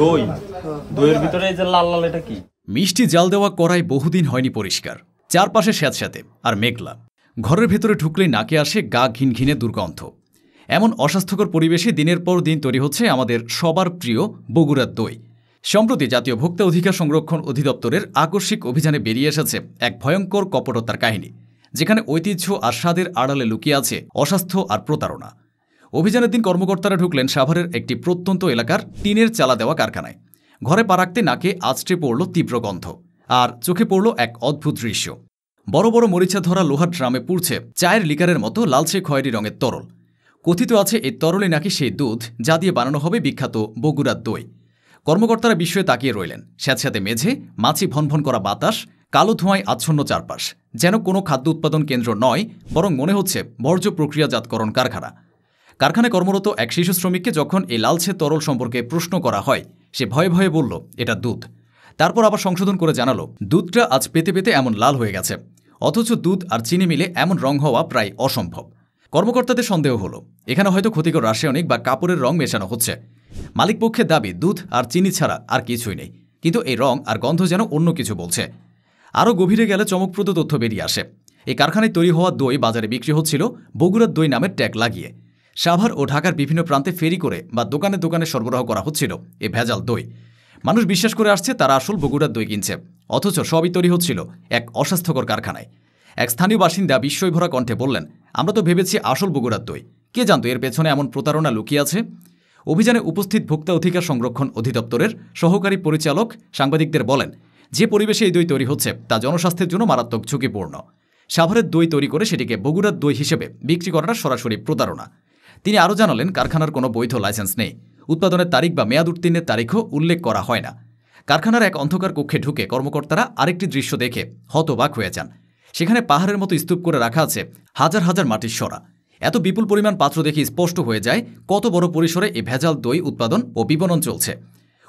দই, দইয়ের ভিতরে এই যে লাল লাল এটা কি? মিষ্টি জাল দেওয়া কড়াই বহুদিন হয়নি পরিষ্কার, চারপাশে স্যাঁতস্যাঁতে আর মেঘলা। ঘরের ভেতরে ঢুকলেই নাকে আসে গা ঘিনঘিনে দুর্গন্ধ। এমন অস্বাস্থ্যকর পরিবেশে দিনের পর দিন তৈরি হচ্ছে আমাদের সবার প্রিয় বগুড়ার দই। সম্প্রতি জাতীয় ভোক্তা অধিকার সংরক্ষণ অধিদপ্তরের আকস্মিক অভিযানে বেরিয়ে এসেছে এক ভয়ঙ্কর কপটতার কাহিনী, যেখানে ঐতিহ্য আর স্বাদের আড়ালে লুকিয়ে আছে অস্বাস্থ্য আর প্রতারণা। অভিযানের দিন কর্মকর্তারা ঢুকলেন সাভারের একটি প্রত্যন্ত এলাকার টিনের চালা দেওয়া কারখানায়। ঘরে পা রাখতে নাকে আছড়ে পড়ল তীব্র গন্ধ, আর চোখে পড়ল এক অদ্ভুত দৃশ্য। বড় বড় মরিচা ধরা লোহার ড্রামে পুড়ছে চায়ের লিকারের মতো লালচে খয়েরি রঙের তরল। কথিত আছে এই তরলে নাকি সেই দুধ যা দিয়ে বানানো হবে বিখ্যাত বগুড়ার দই। কর্মকর্তারা বিস্ময়ে তাকিয়ে রইলেন। স্যাঁতস্যাঁতে মেঝে, মাছি ভনভন করা বাতাস, কালো ধোঁয়ায় আচ্ছন্ন চারপাশ। যেন কোনো খাদ্য উৎপাদন কেন্দ্র নয়, বরং মনে হচ্ছে বর্জ্য প্রক্রিয়াজাতকরণ কারখানা। কারখানায় কর্মরত এক শিশু শ্রমিককে যখন এই লালচে তরল সম্পর্কে প্রশ্ন করা হয়, সে ভয়ে ভয়ে বলল এটা দুধ। তারপর আবার সংশোধন করে জানালো দুধটা আজ পেতে পেতে এমন লাল হয়ে গেছে, অথচ দুধ আর চিনি মিলে এমন রং হওয়া প্রায় অসম্ভব। কর্মকর্তাদের সন্দেহ হলো এখানে হয়তো ক্ষতিকর রাসায়নিক বা কাপড়ের রং মেশানো হচ্ছে। মালিকপক্ষের দাবি দুধ আর চিনি ছাড়া আর কিছুই নেই, কিন্তু এই রং আর গন্ধ যেন অন্য কিছু বলছে। আরও গভীরে গেলে চমকপ্রদ তথ্য বেরিয়ে আসে। এই কারখানায় তৈরি হওয়া দই বাজারে বিক্রি হচ্ছিল বগুড়ার দই নামের ট্যাগ লাগিয়ে। সাভার ও ঢাকার বিভিন্ন প্রান্তে ফেরি করে বা দোকানে দোকানে সরবরাহ করা হচ্ছিল এ ভেজাল দই। মানুষ বিশ্বাস করে আসছে তারা আসল বগুড়ার দই কিনছে, অথচ সবই তৈরি হচ্ছিল এক অস্বাস্থ্যকর কারখানায়। এক স্থানীয় বাসিন্দা বিস্ময়ভরা কণ্ঠে বললেন, আমরা তো ভেবেছি আসল বগুড়ার দই, কে জানতো এর পেছনে এমন প্রতারণা লুকিয়ে আছে। অভিযানে উপস্থিত ভোক্তা অধিকার সংরক্ষণ অধিদপ্তরের সহকারী পরিচালক সাংবাদিকদের বলেন, যে পরিবেশে এই দই তৈরি হচ্ছে তা জনস্বাস্থ্যের জন্য মারাত্মক ঝুঁকিপূর্ণ। সাভারের দই তৈরি করে সেটিকে বগুড়ার দই হিসেবে বিক্রি করাটা সরাসরি প্রতারণা। তিনি আরও জানালেন, কারখানার কোনো বৈধ লাইসেন্স নেই, উৎপাদনের তারিখ বা মেয়াদ উত্তীর্ণের তারিখও উল্লেখ করা হয় না। কারখানার এক অন্ধকার কক্ষে ঢুকে কর্মকর্তারা আরেকটি দৃশ্য দেখে হতবাক হয়ে যান। সেখানে পাহাড়ের মতো স্তূপ করে রাখা আছে হাজার হাজার মাটির সরা। এত বিপুল পরিমাণ পাত্র দেখে স্পষ্ট হয়ে যায় কত বড় পরিসরে এই ভেজাল দই উৎপাদন ও বিপণন চলছে।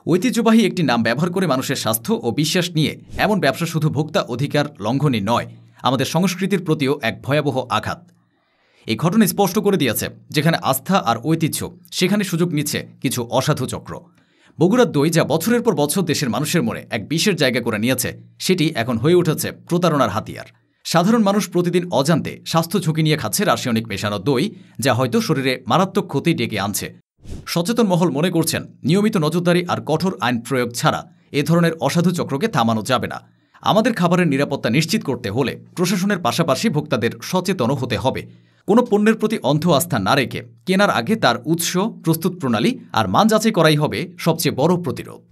ঐতিহ্যবাহী একটি নাম ব্যবহার করে মানুষের স্বাস্থ্য ও বিশ্বাস নিয়ে এমন ব্যবসা শুধু ভোক্তা অধিকার লঙ্ঘনই নয়, আমাদের সংস্কৃতির প্রতিও এক ভয়াবহ আঘাত। এই ঘটনা স্পষ্ট করে দিয়েছে, যেখানে আস্থা আর ঐতিহ্য, সেখানে সুযোগ নিচ্ছে কিছু অসাধু চক্র। বগুড়ার দই যা বছরের পর বছর দেশের মানুষের মনে এক বিশেষ জায়গা করে নিয়েছে, সেটি এখন হয়ে উঠেছে প্রতারণার হাতিয়ার। সাধারণ মানুষ প্রতিদিন অজান্তে স্বাস্থ্য ঝুঁকি নিয়ে খাচ্ছে রাসায়নিক মেশানো দই, যা হয়তো শরীরে মারাত্মক ক্ষতি ডেকে আনছে। সচেতন মহল মনে করছেন, নিয়মিত নজরদারি আর কঠোর আইন প্রয়োগ ছাড়া এ ধরনের অসাধু চক্রকে থামানো যাবে না। আমাদের খাবারের নিরাপত্তা নিশ্চিত করতে হলে প্রশাসনের পাশাপাশি ভোক্তাদের সচেতনও হতে হবে। কোনো পণ্যের প্রতি অন্ধ আস্থা না রেখে কেনার আগে তার উৎস, প্রস্তুত প্রণালী আর মান যাচাই করাই হবে সবচেয়ে বড় প্রতিরোধ।